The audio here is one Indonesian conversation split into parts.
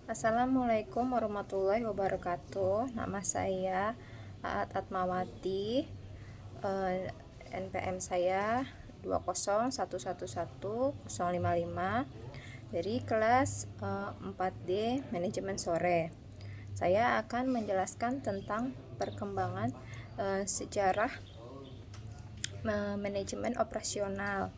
Assalamualaikum warahmatullahi wabarakatuh. Nama saya Aat Atmawati. NPM saya 201111055 dari kelas 4D Manajemen Sore. Saya akan menjelaskan tentang perkembangan sejarah manajemen operasional.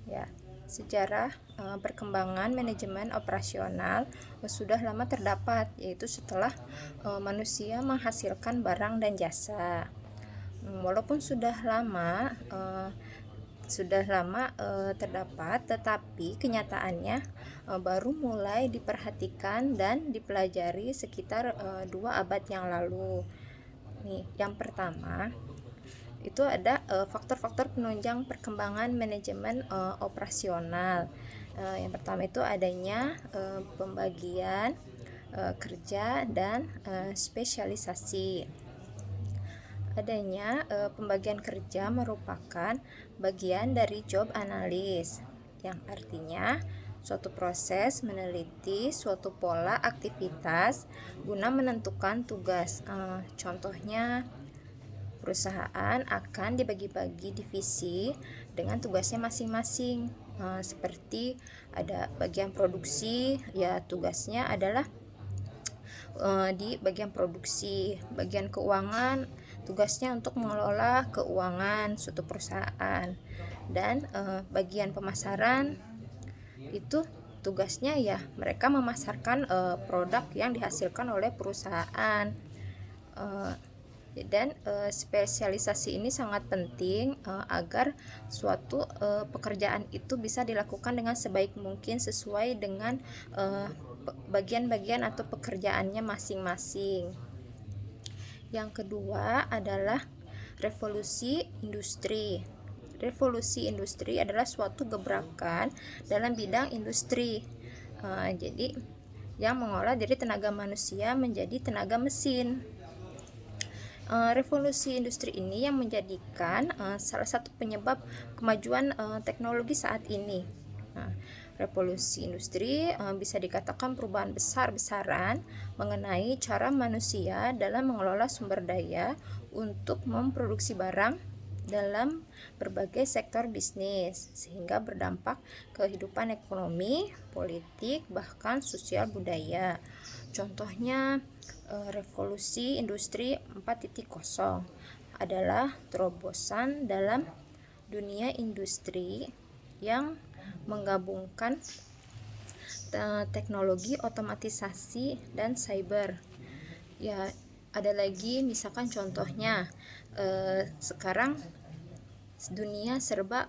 Ya, sejarah perkembangan manajemen operasional sudah lama terdapat, yaitu setelah manusia menghasilkan barang dan jasa. Walaupun sudah lama terdapat, tetapi kenyataannya baru mulai diperhatikan dan dipelajari sekitar 2 abad yang lalu. Nih, yang pertama itu ada faktor-faktor penunjang perkembangan manajemen operasional. Yang pertama itu adanya pembagian kerja dan spesialisasi. Adanya pembagian kerja merupakan bagian dari job analis, yang artinya suatu proses meneliti suatu pola aktivitas guna menentukan tugas. Contohnya, perusahaan akan dibagi-bagi divisi dengan tugasnya masing-masing. Seperti ada bagian produksi, ya tugasnya adalah di bagian produksi. Bagian keuangan, tugasnya untuk mengelola keuangan suatu perusahaan. Dan bagian pemasaran itu tugasnya ya mereka memasarkan produk yang dihasilkan oleh perusahaan. Dan spesialisasi ini sangat penting agar suatu pekerjaan itu bisa dilakukan dengan sebaik mungkin sesuai dengan bagian-bagian atau pekerjaannya masing-masing. Yang kedua adalah revolusi industri. Revolusi industri adalah suatu gebrakan dalam bidang industri. Jadi yang mengolah dari tenaga manusia menjadi tenaga mesin. Revolusi industri ini yang menjadikan salah satu penyebab kemajuan teknologi saat ini. Revolusi industri bisa dikatakan perubahan besar-besaran mengenai cara manusia dalam mengelola sumber daya untuk memproduksi barang dalam berbagai sektor bisnis, sehingga berdampak ke kehidupan ekonomi, politik, bahkan sosial budaya. Contohnya, revolusi industri 4.0 adalah terobosan dalam dunia industri yang menggabungkan teknologi otomatisasi dan cyber. Ya, ada lagi misalkan contohnya sekarang dunia serba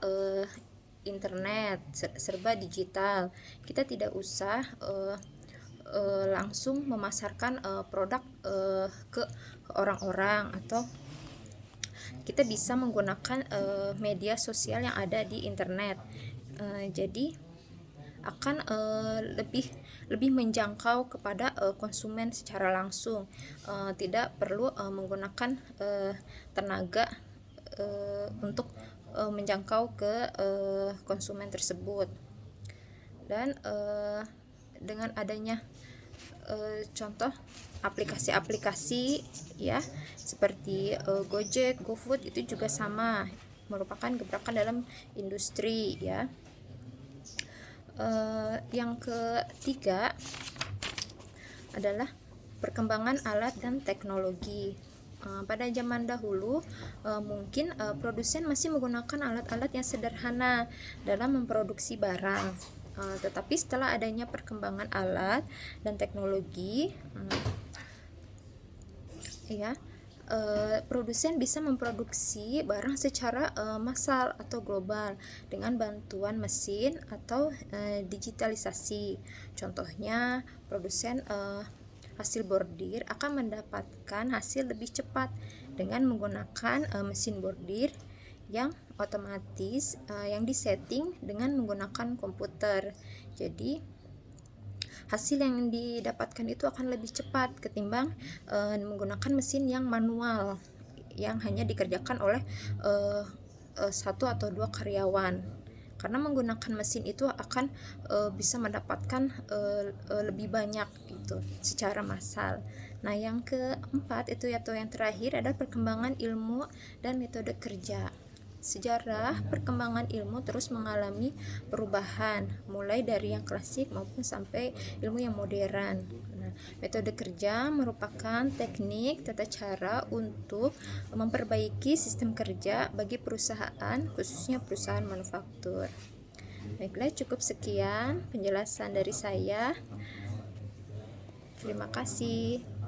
internet, serba digital. Kita tidak usah langsung memasarkan produk ke orang-orang, atau kita bisa menggunakan media sosial yang ada di internet. Jadi akan lebih menjangkau kepada konsumen secara langsung, tidak perlu menggunakan tenaga untuk menjangkau ke konsumen tersebut. Dan dengan adanya contoh aplikasi-aplikasi ya seperti Gojek, GoFood, itu juga sama merupakan gebrakan dalam industri ya. Yang ketiga adalah perkembangan alat dan teknologi. Pada zaman dahulu mungkin produsen masih menggunakan alat-alat yang sederhana dalam memproduksi barang. Tetapi setelah adanya perkembangan alat dan teknologi, produsen bisa memproduksi barang secara massal atau global dengan bantuan mesin atau digitalisasi. Contohnya, produsen hasil bordir akan mendapatkan hasil lebih cepat dengan menggunakan mesin bordir yang otomatis yang disetting dengan menggunakan komputer. Jadi hasil yang didapatkan itu akan lebih cepat ketimbang menggunakan mesin yang manual yang hanya dikerjakan oleh 1 atau 2 karyawan. karena menggunakan mesin itu akan bisa mendapatkan lebih banyak gitu secara massal. Nah, yang keempat itu atau yang terakhir adalah perkembangan ilmu dan metode kerja. Sejarah perkembangan ilmu terus mengalami perubahan, mulai dari yang klasik maupun sampai ilmu yang modern. Nah, metode kerja merupakan teknik tata cara untuk memperbaiki sistem kerja bagi perusahaan, khususnya perusahaan manufaktur. Baiklah, cukup sekian penjelasan dari saya. Terima kasih.